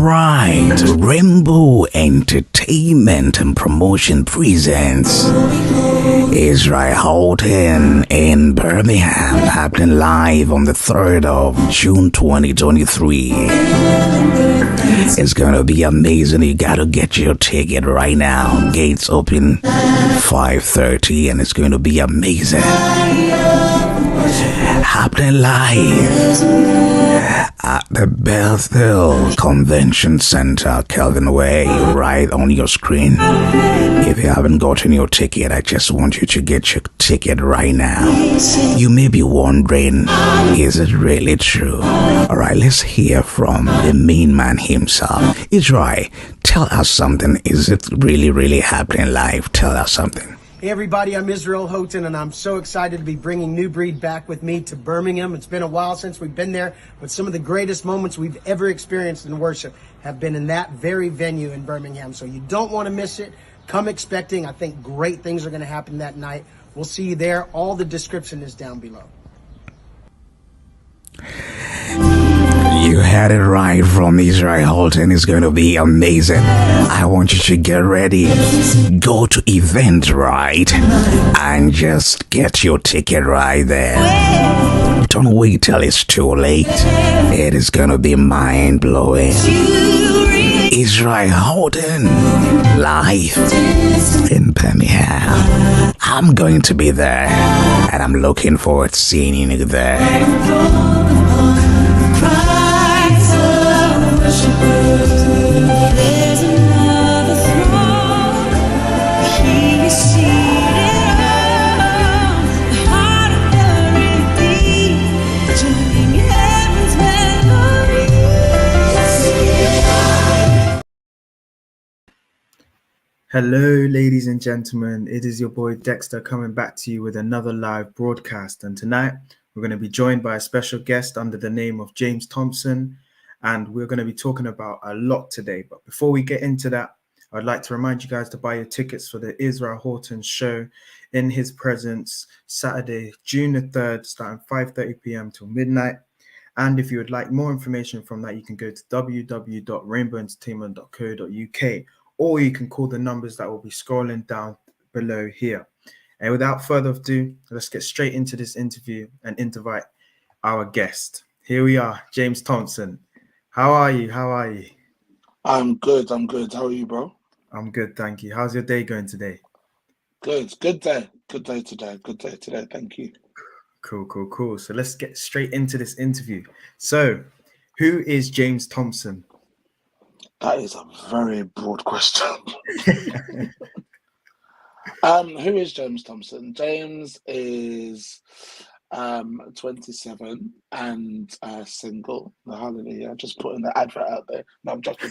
Alright, Rainbow Entertainment and Promotion presents Israel Houghton in Birmingham, happening live on the 3rd of June 2023. It's gonna be amazing. You gotta get your ticket right now. Gates open 5:30 and it's gonna be amazing. Happening live at the Bethel Convention Center, Kelvin Way, right on your screen. If you haven't gotten your ticket, I just want you to get your ticket right now. You may be wondering, is it really true? Alright, let's hear from the main man himself. Israel, tell us something. Is it really happening live? Tell us something. Hey everybody, I'm Israel Houghton, and I'm so excited to be bringing New Breed back with me to Birmingham. It's been a while since we've been there, but some of the greatest moments we've ever experienced in worship have been in that very venue in Birmingham. So you don't want to miss it. Come expecting. I think great things are going to happen that night. We'll see you there. All the description is down below. You had it right from Israel Houghton. It's going to be amazing. I want you to get ready. Go to Eventbrite and just get your ticket right there. Don't wait till it's too late. It is going to be mind-blowing. Israel Houghton live in Birmingham. I'm going to be there and I'm looking forward to seeing you there. There's another throne. He is seated on the heart of the redeemed, joining heaven's melody. Hello, ladies and gentlemen. It is your boy Dexter coming back to you with another live broadcast. And tonight we're going to be joined by a special guest under the name of James Thompson. And we're going to be talking about a lot today. But before we get into that, I'd like to remind you guys to buy your tickets for the Israel Houghton show in his presence, Saturday, June the 3rd, starting 5:30 p.m. till midnight. And if you would like more information from that, you can go to www.rainbowentertainment.co.uk, or you can call the numbers that will be scrolling down below here. And without further ado, let's get straight into this interview and invite our guest. Here we are, James Thompson. How are you? I'm good. How are you, bro? I'm good, thank you. How's your day going today? Good. Good day today. Thank you. Cool. So let's get straight into this interview. So, who is James Thompson? That is a very broad question. Who is James Thompson? James is 27 and single. Hallelujah. Just putting the advert out there. No, I'm joking.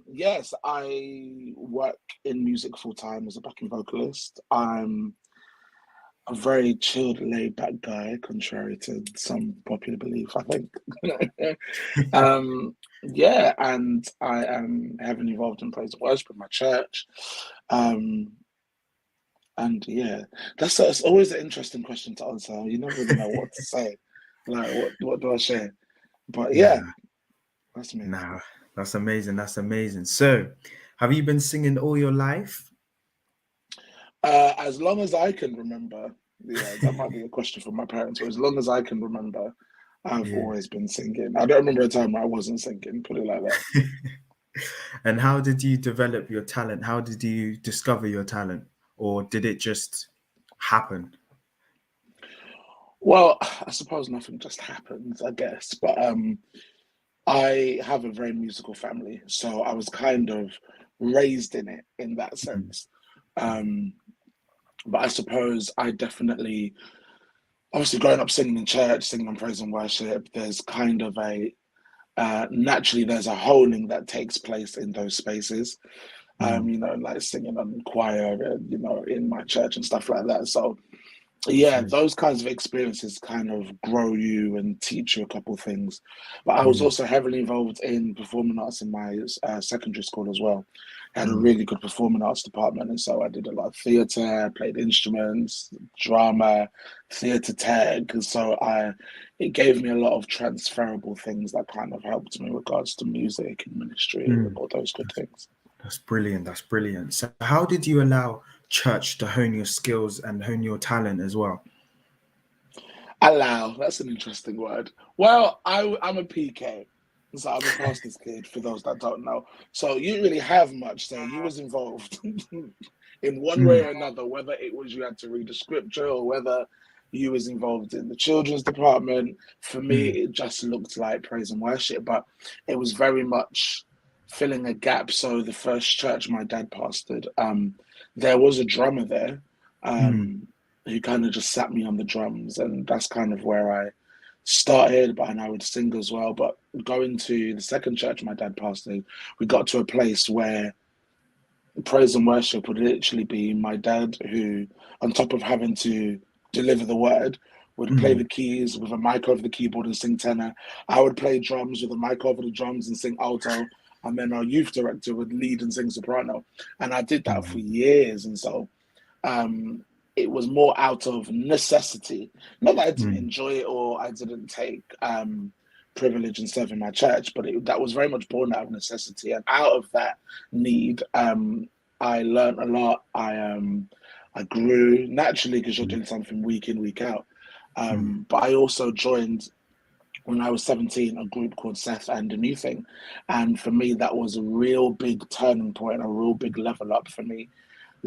Yes, I work in music full time as a backing vocalist. I'm a very chilled, laid back guy, contrary to some popular belief, I think. Yeah, and I am heavily involved in praise and worship in my church. And yeah, that's always an interesting question to answer. You never really know what to say. Like, what do I share? But yeah, that's me. Nah, that's amazing. So, have you been singing all your life? As long as I can remember, yeah, that might be a question for my parents. But as long as I can remember, I've always been singing. I don't remember a time where I wasn't singing. Put it like that. And how did you develop your talent? How did you discover your talent? Or did it just happen? Well, I suppose nothing just happens, I guess. But I have a very musical family, so I was kind of raised in it in that sense. But I suppose I definitely, obviously growing up singing in church, singing on praise and worship, there's kind of a, naturally there's a honing that takes place in those spaces. You know, like singing on choir, you know, in my church and stuff like that. So Yeah, those kinds of experiences kind of grow you and teach you a couple things. But I was Mm, also heavily involved in performing arts in my secondary school as well. I had a mm. really good performing arts department, and so I did a lot of theatre, played instruments, drama, theatre tech, and so I it gave me a lot of transferable things that kind of helped me in regards to music and ministry and Mm. all those good That's, things. that's brilliant. That's brilliant. So, how did you allow church to hone your skills and hone your talent as well? Allow, that's an interesting word. Well, I'm a PK, so I'm a pastor's kid, for those that don't know. So you didn't really have much, so you was involved in one way Mm, or another, whether it was you had to read the scripture or whether you was involved in the children's department. For me, mm, it just looked like praise and worship, but it was very much filling a gap. So the first church my dad pastored, there was a drummer there. mm, Um, who kind of just sat me on the drums, and that's kind of where I started. But and I would sing as well. But going to the second church my dad pastored, we got to a place where praise and worship would literally be my dad, who, on top of having to deliver the word, would play mm, the keys with a mic over the keyboard and sing tenor. I would play drums with a mic over the drums and sing alto. And then our youth director would lead and sing soprano. And I did that for mm, years. And so um, it was more out of necessity. Not that I didn't mm, enjoy it or I didn't take privilege in serving my church, but that was very much born out of necessity. And out of that need, I learned a lot. I grew naturally because you're mm, doing something week in, week out. mm, But I also joined when I was 17 a group called Seth and the New Thing. And for me, that was a real big turning point, a real big level up for me,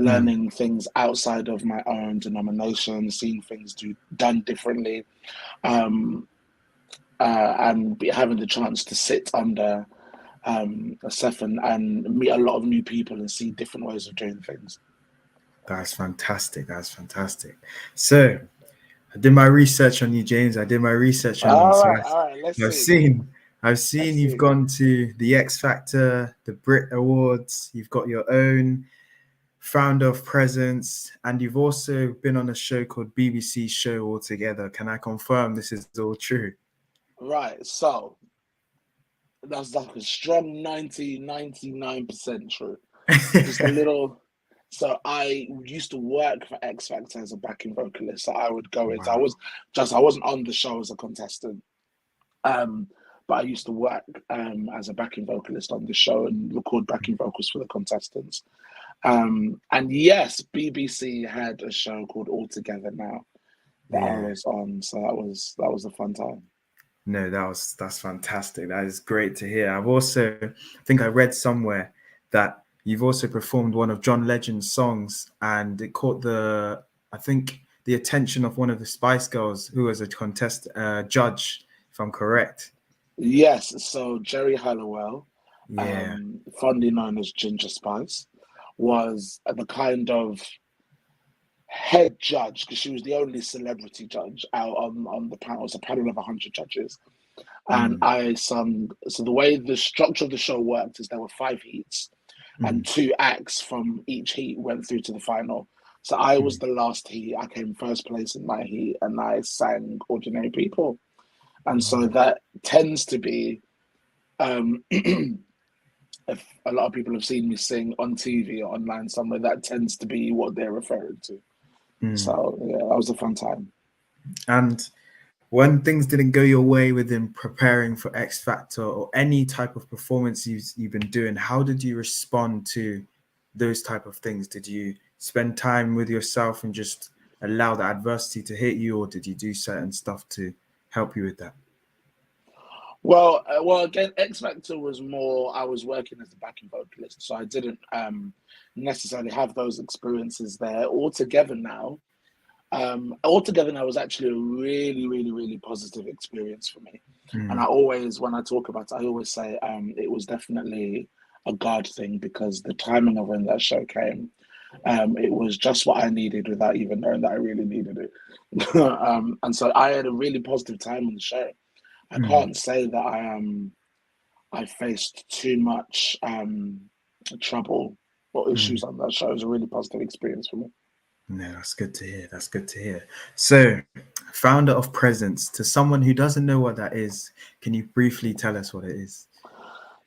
mm. learning things outside of my own denomination, seeing things done differently, um, and having the chance to sit under a Seth and meet a lot of new people and see different ways of doing things. That's fantastic. That's fantastic. So, I did my research on you, James. I did my research on you. All right, let's I've see. seen, I've seen Let's you've see. gone to the X Factor, the Brit Awards. You've got your own founder of Presence, and you've also been on a show called BBC Show Altogether. Can I confirm this is all true? Right, so that's like a strong 99% true. Just a little. So I used to work for X Factor as a backing vocalist. So I would go in. So Wow. I wasn't on the show as a contestant. Um, but I used to work as a backing vocalist on the show and record backing vocals for the contestants. And yes, BBC had a show called All Together Now that I Yeah. was on. So that was a fun time. No, that's fantastic. That is great to hear. I think I read somewhere that you've also performed one of John Legend's songs, and it caught I think, the attention of one of the Spice Girls who was a judge, if I'm correct. Yes, so Jerry Halliwell, Yeah. fondly known as Ginger Spice, was the kind of head judge because she was the only celebrity judge out on the panel. It was a panel of 100 judges. And Mm, I sung. So the way the structure of the show worked is there were 5 heats, and mm, 2 acts from each heat went through to the final. So I was mm, the last heat. I came first place in my heat, and I sang "Ordinary People." And so mm. that tends to be, if a lot of people have seen me sing on TV or online somewhere, that tends to be what they're referring to. Mm. So yeah, that was a fun time. And when things didn't go your way within preparing for X Factor or any type of performance you've been doing, how did you respond to those type of things? Did you spend time with yourself and just allow the adversity to hit you, or did you do certain stuff to help you with that? Well, again, X Factor was more. I was working as a backing vocalist, so I didn't necessarily have those experiences there. Altogether now was actually a really, really, really positive experience for me. And Mm, when I talk about it, I always say it was definitely a God thing because the timing of when that show came, it was just what I needed without even knowing that I really needed it. And so I had a really positive time on the show. I mm, can't say that I faced too much trouble or mm. issues on that show. It was a really positive experience for me. No, that's good to hear. That's good to hear. So, founder of Presence, to someone who doesn't know what that is, can you briefly tell us what it is?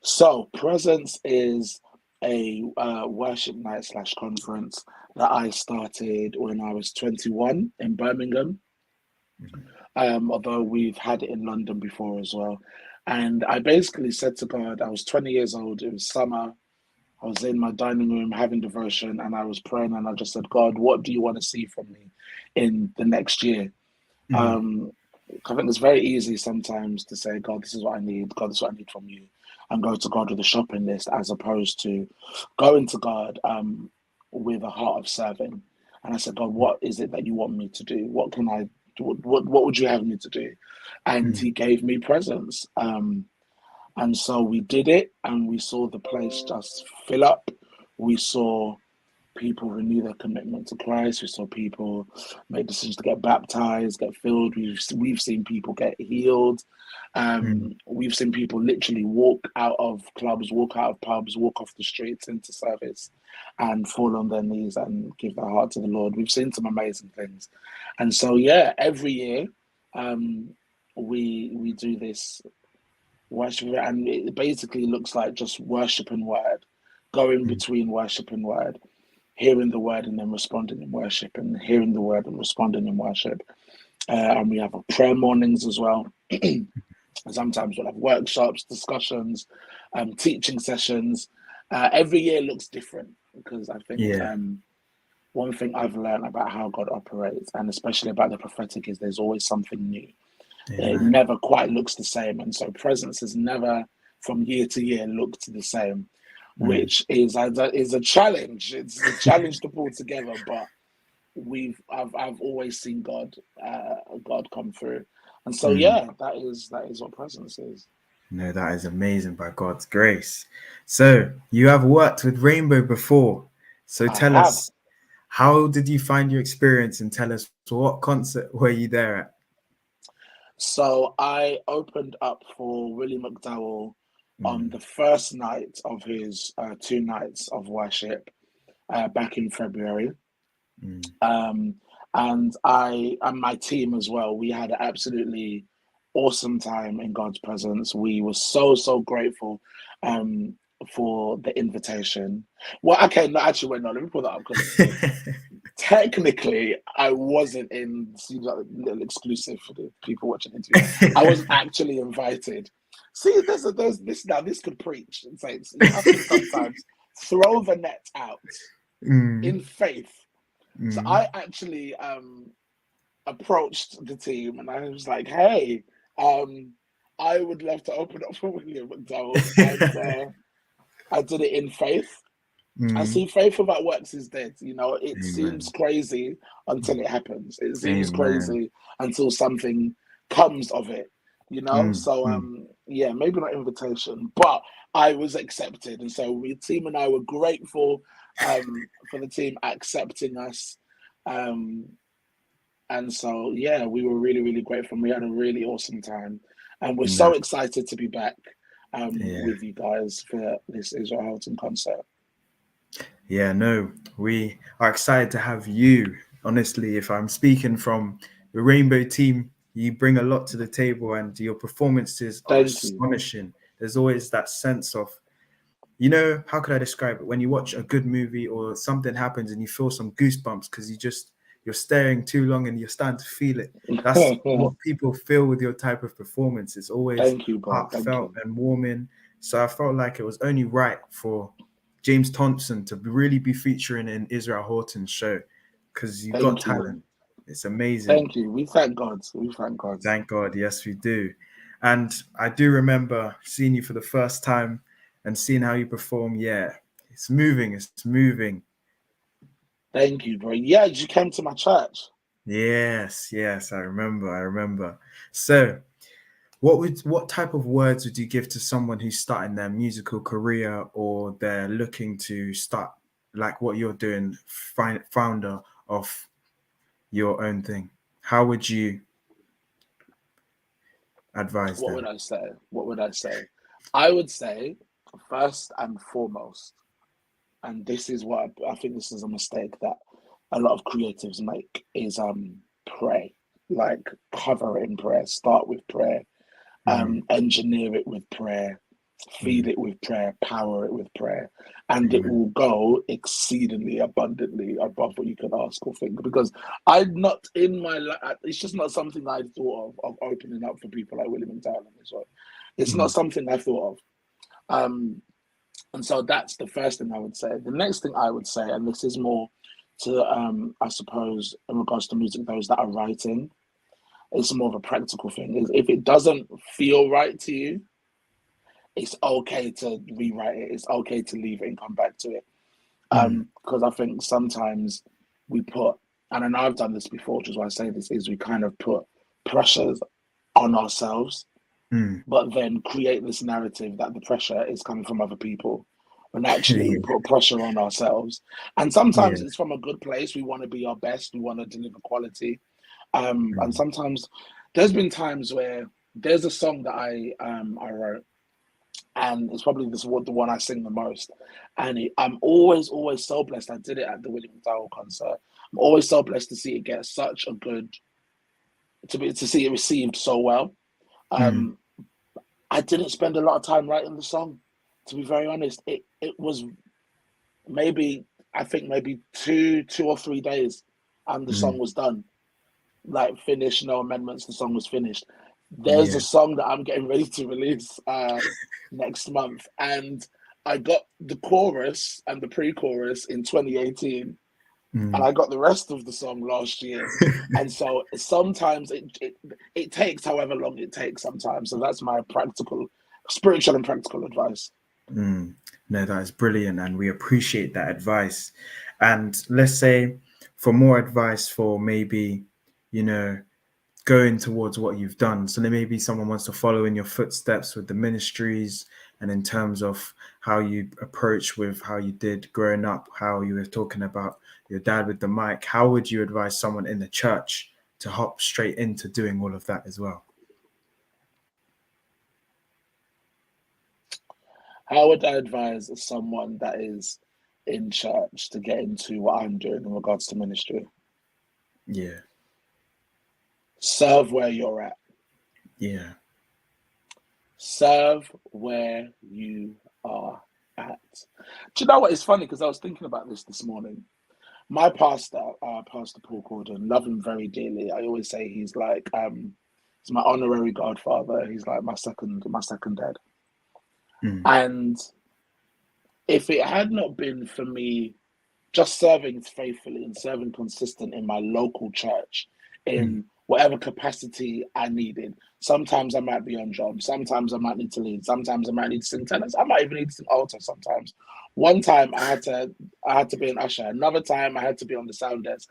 So, Presence is a worship night slash conference that I started when I was 21 in Birmingham. Although we've had it in London before as well. And I basically said to God, I was 20 years old, it was summer. I was in my dining room having devotion and I was praying and I just said, God, what do you want to see from me in the next year? Mm, Um, I think it's very easy sometimes to say, God, this is what I need. God, this is what I need from you. And go to God with a shopping list as opposed to going to God with a heart of serving. And I said, God, what is it that you want me to do? What can I do? What would you have me to do? And mm, he gave me presents. And so we did it and we saw the place just fill up. We saw people renew their commitment to Christ. We saw people make decisions to get baptized, get filled. We've seen people get healed. mm. We've seen people literally walk out of clubs, walk out of pubs, walk off the streets into service and fall on their knees and give their heart to the Lord. We've seen some amazing things. And so yeah, every year we do this worship and it basically looks like just worship and word, going Mm. between worship and word, hearing the word and then responding in worship, and hearing the word and responding in worship. And we have prayer mornings as well. Sometimes we'll have workshops, discussions, teaching sessions. Every year looks different because I think Yeah, one thing I've learned about how God operates, and especially about the prophetic, is there's always something new. It amen. never quite looks the same, and so presence has never, from year to year, looked the same, Mm. which is a challenge. It's a challenge to pull together, but I've always seen God come through, and so Mm. yeah, that is what presence is. No, that is amazing by God's grace. So, you have worked with Rainbow before. So, I tell have. us, how did you find your experience and tell us what concert were you there at? So I opened up for Willie McDowell on Mm, the first night of his 2 nights of worship back in February. mm, Um, and I and my team as well, we had an absolutely awesome time in God's presence. We were so grateful um, for the invitation. Well, okay, no, actually, wait, no, let me pull that up because technically I wasn't in. Seems like a little exclusive for the people watching the interview. I wasn't actually invited. See, there's this now. This could preach and say you have to sometimes throw the net out mm, in faith. So mm. I actually approached the team and I was like, "Hey, um, I would love to open up for William McDowell," and I did it in faith. I Mm. see faith without works is dead. You know, it seems Amen. crazy until it happens. It seems Amen. crazy until something comes of it. You know, Mm, so mm. yeah, maybe not invitation, but I was accepted, and so the team and I were grateful for the team accepting us. Um, and so, yeah, we were really grateful. We had a really awesome time. And we're so No, excited to be back yeah. with you guys for this Israel Houghton concert. Yeah, no, we are excited to have you. Honestly, if I'm speaking from the Rainbow team, you bring a lot to the table and your performances are Thank you. astonishing. There's always that sense of, how could I describe it? When you watch a good movie or something happens and you feel some goosebumps because you're staring too long and you're starting to feel it. That's what people feel with your type of performance. It's always Thank you, bro. Thank heartfelt you. and warming. So I felt like it was only right for James Thompson to really be featuring in Israel Houghton's show because you got Thank talent. you. It's amazing. Thank you. We thank God. We thank God. Thank God. Yes, we do. And I do remember seeing you for the first time and seeing how you perform. Yeah, it's moving. It's moving. Thank you, bro. Yeah, you came to my church. Yes, yes, I remember. I remember. So, what type of words would you give to someone who's starting their musical career or they're looking to start like what you're doing, founder of your own thing? How would you advise What would them? I say? What would I say? I would say, first and foremost, and this is what I think this is a mistake that a lot of creatives make is pray, like cover it in prayer, start with prayer, engineer it with prayer, feed it with prayer, power it with prayer, and it Amen. will go exceedingly abundantly above what you could ask or think. Because I'm not in my it's just not something I thought of opening up for people like William and Tyler as well. It's not something I thought of. And so that's the first thing I would say. The next thing I would say, and this is more to I suppose in regards to music, those that are writing, it's more of a practical thing, is if it doesn't feel right to you, it's okay to rewrite it. It's okay to leave it and come back to it. Because I think sometimes we put, and I know I've done this before, which is why I say this, is we kind of put pressures on ourselves, but then create this narrative that the pressure is coming from other people. When actually we Yeah. put pressure on ourselves. And sometimes Yeah. it's from a good place. We want to be our best. We want to deliver quality. And sometimes there's been times where there's a song that I wrote, and it's probably the one I sing the most. And I'm always so blessed. I did it at the William McDowell concert. I'm always so blessed to see it get such a good, to see it received so well. I didn't spend a lot of time writing the song, to be very honest. It was maybe, I think maybe 2 or 3 days, and the song was done, like finished, no amendments. The song was finished. There's a Yeah. song that I'm getting ready to release next month, and I got the chorus and the pre-chorus in 2018, and I got the rest of the song last year. And so sometimes it takes however long it takes sometimes. So that's my spiritual and practical advice. No, that is brilliant, and we appreciate that advice. And let's say for more advice for maybe, you know, going towards what you've done. So then maybe someone wants to follow in your footsteps with the ministries, and in terms of how you approach with how you did growing up, how you were talking about your dad with the mic. How would you advise someone in the church to hop straight into doing all of that as well? How would I advise someone that is in church to get into what I'm doing in regards to ministry? Yeah. Serve where you're at. Yeah. Serve where you are at. Do you know what? It's funny because I was thinking about this morning. My pastor, Pastor Paul Gordon, love him very dearly. I always say he's like, he's my honorary godfather. He's like my second dad. And if it had not been for me just serving faithfully and serving consistent in my local church in whatever capacity I needed. Sometimes I might be on drums. Sometimes I might need to lead. Sometimes I might need to sing tenors. I might even need to sing alto sometimes. One time I had to be an usher. Another time I had to be on the sound desk.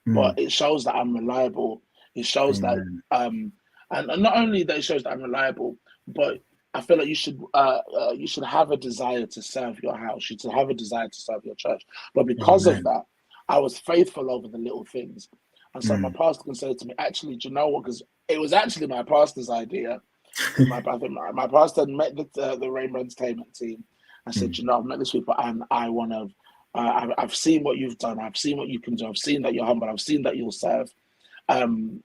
But it shows that I'm reliable. It shows that Amen. and not only that it shows that I'm reliable, but I feel like you should have a desire to serve your house. You should have a desire to serve your church. But because of Amen. that, I was faithful over the little things. And so my pastor can say to me, actually, do you know what? Because it was actually my pastor's idea. My pastor had met the Rainbow Entertainment team. I said, you know, I've met these people and I want to, I've seen what you've done. I've seen what you can do. I've seen that you're humble. I've seen that you'll serve. And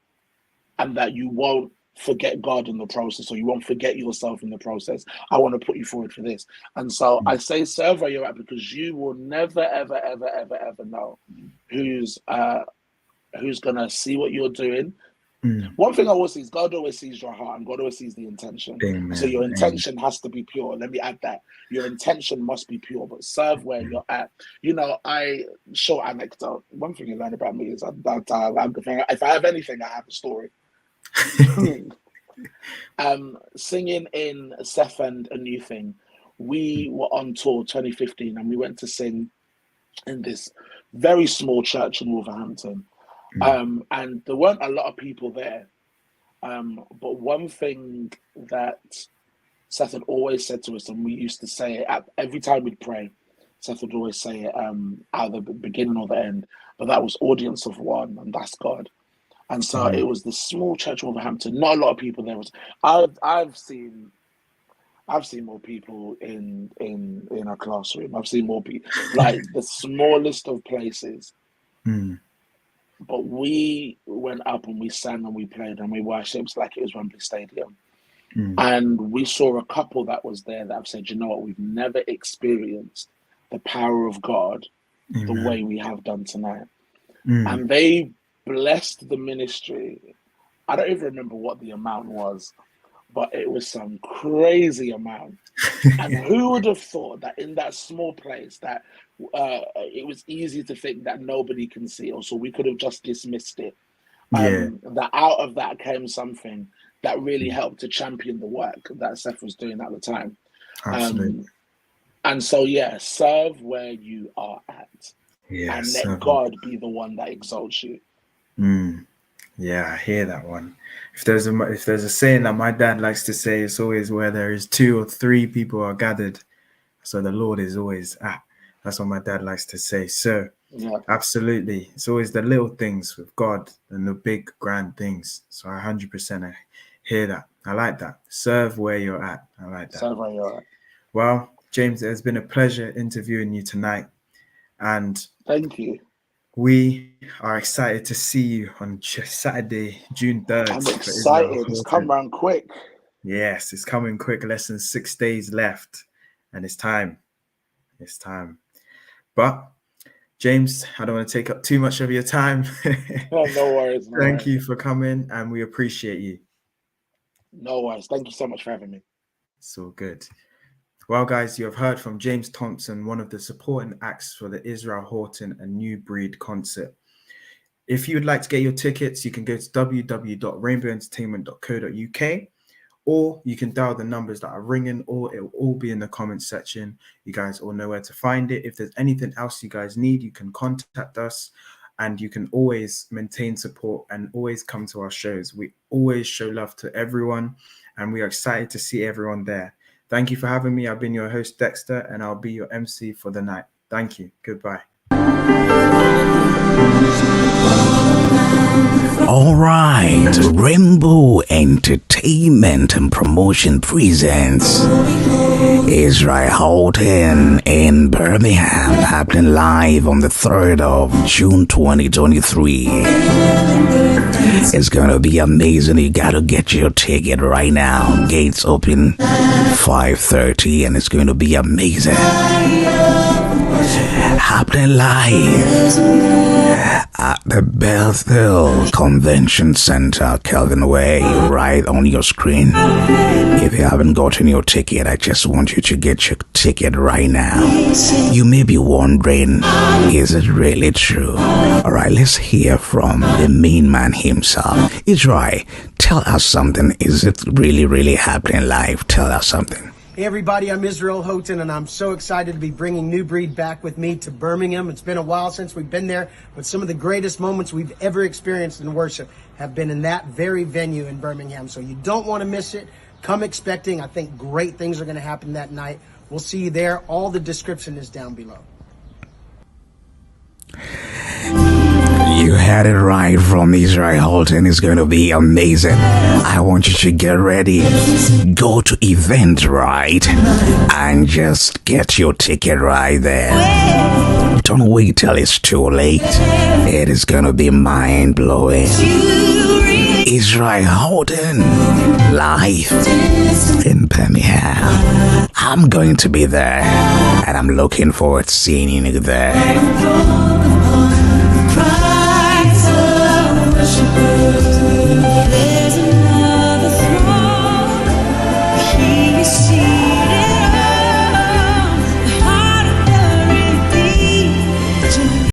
that you won't forget God in the process, or you won't forget yourself in the process. I want to put you forward for this. And so I say serve where you're at, because you will never, ever, ever, ever, ever know who's gonna see what you're doing. One thing I will say is God always sees your heart and God always sees the intention. So Amen. your Amen. intention has to be pure. Let me add that. Your intention must be pure, but serve where you're at. You know, short anecdote. One thing you learn about me is if I have anything, I have a story. Singing in Seth and a New Thing, we were on tour 2015 and we went to sing in this very small church in Wolverhampton. And there weren't a lot of people there. But one thing that Seth had always said to us, and we used to say it every time we'd pray, Seth would always say it either the beginning or the end, but that was audience of one, and that's God. And so it was this small church in Wolverhampton. Not a lot of people there. I've seen more people in a classroom. I've seen more people, like the smallest of places. Mm. But we went up and we sang and we played and we worshipped like it was Wembley Stadium. Mm. And we saw a couple that was there that have said, you know what, we've never experienced the power of God the Amen. way we have done tonight. Mm. And they blessed the ministry. I don't even remember what the amount was, but it was some crazy amount. And who would have thought that in that small place that it was easy to think that nobody can see, or so we could have just dismissed it. Yeah. That out of that came something that really helped to champion the work that Seth was doing at the time. Absolutely. And so, yeah, serve where you are at, and Yes. let God be the one that exalts you. Mm. Yeah, I hear that one. If there's a saying that my dad likes to say, it's always where there is 2 or 3 people are gathered, so the Lord is always at. That's what my dad likes to say. So, Yeah, absolutely, it's always the little things with God and the big grand things. So, 100% I hear that. I like that. Serve where you're at. I like that. serve where you're at. Well, James, it's been a pleasure interviewing you tonight, and Thank you. we are excited to see you on Saturday, June 3rd. I'm for excited. Israel It's come Houghton. round quick. Yes, it's coming quick. Less than 6 days left, and it's time. It's time. But James, I don't want to take up too much of your time. No worries. No Thank worries. you for coming, and we appreciate you. No worries. Thank you so much for having me. It's all good. Well, guys, you have heard from James Thompson, one of the supporting acts for the Israel Houghton and New Breed concert. If you would like to get your tickets, you can go to www.rainbowentertainment.co.uk, or you can dial the numbers that are ringing, or it will all be in the comments section. You guys all know where to find it. If there's anything else you guys need, you can contact us, and you can always maintain support and always come to our shows. We always show love to everyone, and we are excited to see everyone there. Thank you for having me. I've been your host, Dexter, and I'll be your MC for the night. Thank you. Goodbye. All right, Rainbow Entertainment and Promotion presents Israel Houghton in Birmingham, happening live on the 3rd of June 2023. It's gonna be amazing. You gotta get your ticket right now. Gates open 5:30, and it's gonna be amazing. Happening live at the Bethel Convention Center, Kelvin Way, right on your screen. If you haven't gotten your ticket, I just want you to get your ticket right now. You may be wondering, is it really true? All right, let's hear from the main man himself. Israel, tell us something. Is it really happening live? Tell us something. Hey everybody, I'm Israel Houghton, and I'm so excited to be bringing New Breed back with me to Birmingham. It's been a while since we've been there, but some of the greatest moments we've ever experienced in worship have been in that very venue in Birmingham. So you don't want to miss it. Come expecting. I think great things are going to happen that night. We'll see you there. All the description is down below. You had it right from Israel Houghton. It's going to be amazing. I want you to get ready. Go to Eventbrite and just get your ticket right there. Don't wait till it's too late. It is going to be mind-blowing. Israel Houghton live in Birmingham. I'm going to be there, and I'm looking forward to seeing you there.